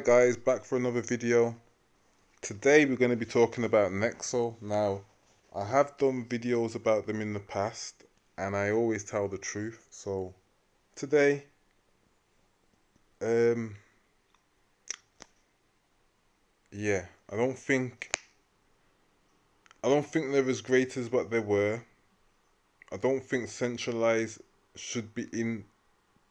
guys, back for another video. Today we're going to be talking about Nexo. Now, I have done videos about them in the past and I always tell the truth. So today, yeah, I don't think they're as great as what they were. I don't think centralized should be in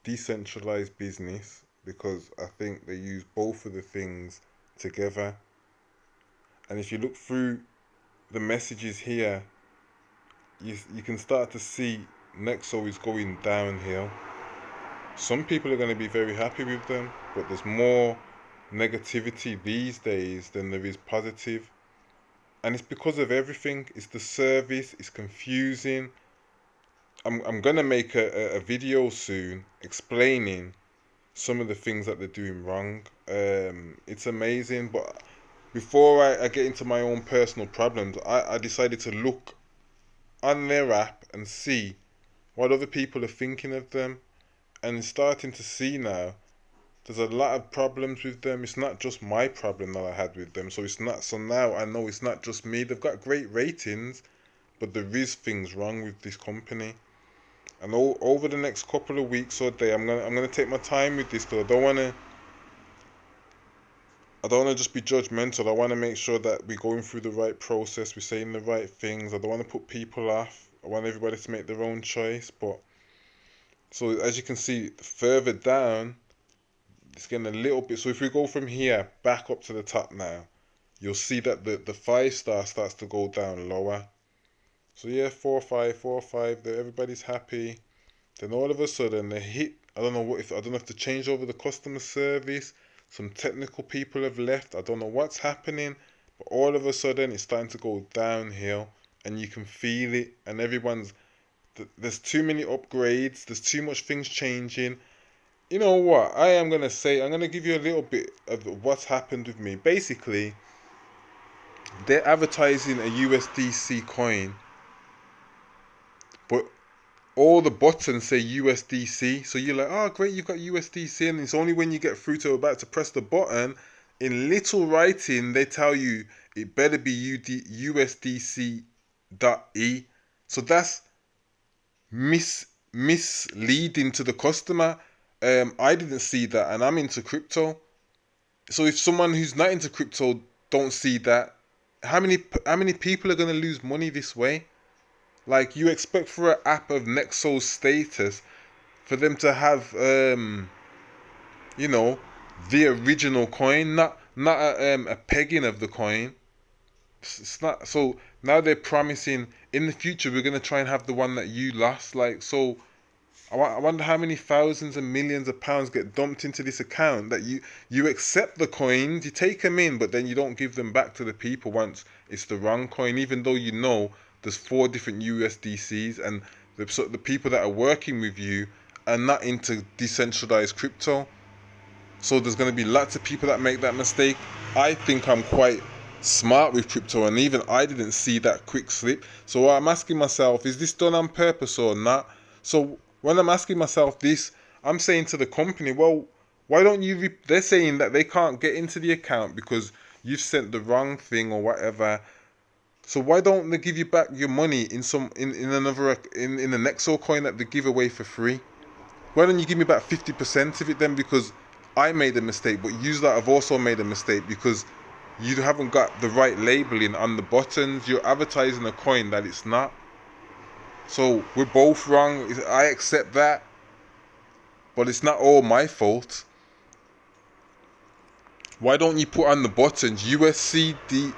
decentralized business because I think they use both of the things together. And if you look through the messages here, you can start to see Nexo is going downhill. Some people are going to be very happy with them, but there's more negativity these days than there is positive. And it's because of everything. It's the service, it's confusing. I'm going to make a video soon explaining some of the things that they're doing wrong. It's amazing, but before I get into my own personal problems, I decided to look on their app and see what other people are thinking of them, and starting to see now there's a lot of problems with them. It's not just my problem that I had with them, so now I know it's not just me. They've got great ratings, but there is things wrong with this company. And over the next couple of weeks or day, I'm gonna take my time with this because I don't wanna just be judgmental. I wanna make sure that we're going through the right process, we're saying the right things. I don't wanna put people off. I want everybody to make their own choice. But so as you can see further down, it's getting a little bit. So if we go from here back up to the top now, you'll see that the 5-star starts to go down lower. So yeah, 4 5 everybody's happy. Then all of a sudden they hit, I don't know if to change over the customer service. Some technical people have left. I don't know what's happening, but all of a sudden it's starting to go downhill, and you can feel it. And there's too many upgrades. There's too much things changing. You know what? I'm gonna give you a little bit of what's happened with me. Basically, they're advertising a USDC coin, but all the buttons say USDC, so you're like, oh great, you've got USDC, and it's only when you get through to about to press the button, in little writing, they tell you it better be USDC.E. So that's misleading to the customer. I didn't see that, and I'm into crypto. So if someone who's not into crypto don't see that, how many people are going to lose money this way? Like, you expect for an app of Nexo's status for them to have, you know, the original coin, not a pegging of the coin. It's not. So now they're promising in the future we're gonna try and have the one that you lost. Like, so I wonder how many thousands and millions of pounds get dumped into this account that you accept the coins, you take them in, but then you don't give them back to the people once it's the wrong coin, even though you know there's 4 different USDCs, and the people that are working with you are not into decentralized crypto. So there's going to be lots of people that make that mistake. I think I'm quite smart with crypto, and even I didn't see that quick slip. So I'm asking myself, is this done on purpose or not? So when I'm asking myself this, I'm saying to the company, well, why don't you they're saying that they can't get into the account because you've sent the wrong thing or whatever. So why don't they give you back your money in the Nexo coin that they give away for free? Why don't you give me back 50% of it then? Because I made a mistake, but you lot have also made a mistake because you haven't got the right labeling on the buttons. You're advertising a coin that it's not. So we're both wrong. I accept that, but it's not all my fault. Why don't you put on the buttons USDC.E?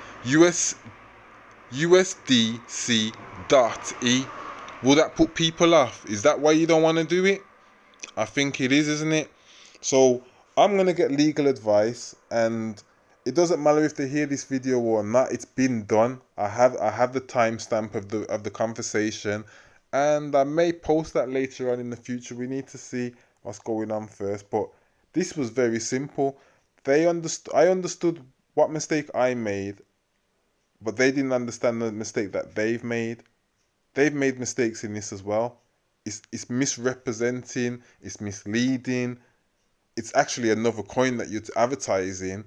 Will that put people off? Is that why you don't want to do it? I think it is, isn't it? So I'm gonna get legal advice, and it doesn't matter if they hear this video or not. It's been done. I have the timestamp of the conversation, and I may post that later on in the future. We need to see what's going on first. But this was very simple. I understood what mistake I made, but they didn't understand the mistake that they've made. They've made mistakes in this as well. It's misrepresenting, it's misleading, it's actually another coin that you're advertising,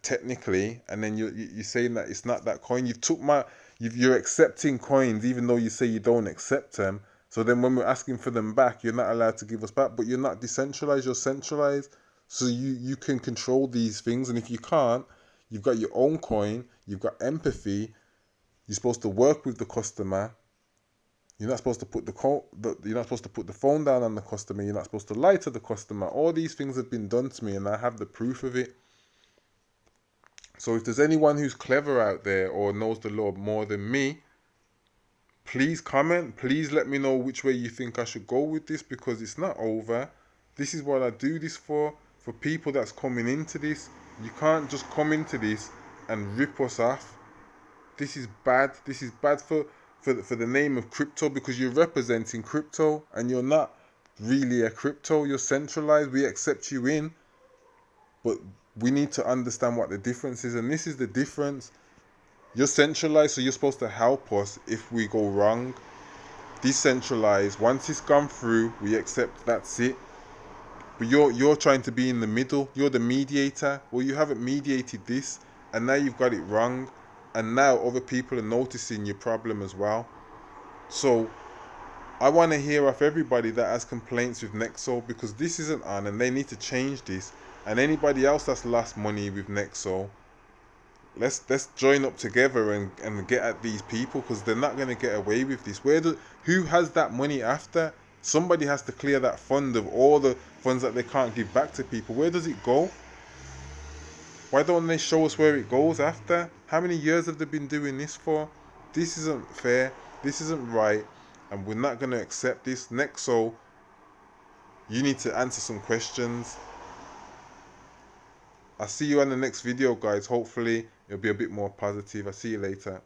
technically, and then you're saying that it's not that coin. You're accepting coins even though you say you don't accept them. So then when we're asking for them back, you're not allowed to give us back. But you're not decentralized, you're centralized. So you can control these things, and if you can't, you've got your own coin, you've got empathy, you're supposed to work with the customer. You're not supposed to put you're not supposed to put the phone down on the customer. You're not supposed to lie to the customer. All these things have been done to me, and I have the proof of it. So if there's anyone who's clever out there or knows the law more than me, please comment. Please let me know which way you think I should go with this, because it's not over. This is what I do this for people that's coming into this. You can't just come into this and rip us off. This is bad. This is bad for the name of crypto, because you're representing crypto and you're not really a crypto. You're centralized. We accept you in, but we need to understand what the difference is, and this is the difference. You're centralized, so you're supposed to help us if we go wrong. Decentralized, once it's gone through, we accept, that's it. But you're trying to be in the middle. You're the mediator. Well, you haven't mediated this, and now you've got it wrong, and now other people are noticing your problem as well. So I want to hear off everybody that has complaints with Nexo, because this isn't on, and they need to change this. And anybody else that's lost money with Nexo, let's join up together and get at these people, because they're not going to get away with this. Who has that money after? Somebody has to clear that fund of all the funds that they can't give back to people. Where does it go? Why don't they show us where it goes after? How many years have they been doing this for? This isn't fair. This isn't right. And we're not going to accept this. Nexo, you need to answer some questions. I'll see you on the next video, guys. Hopefully, it'll be a bit more positive. I'll see you later.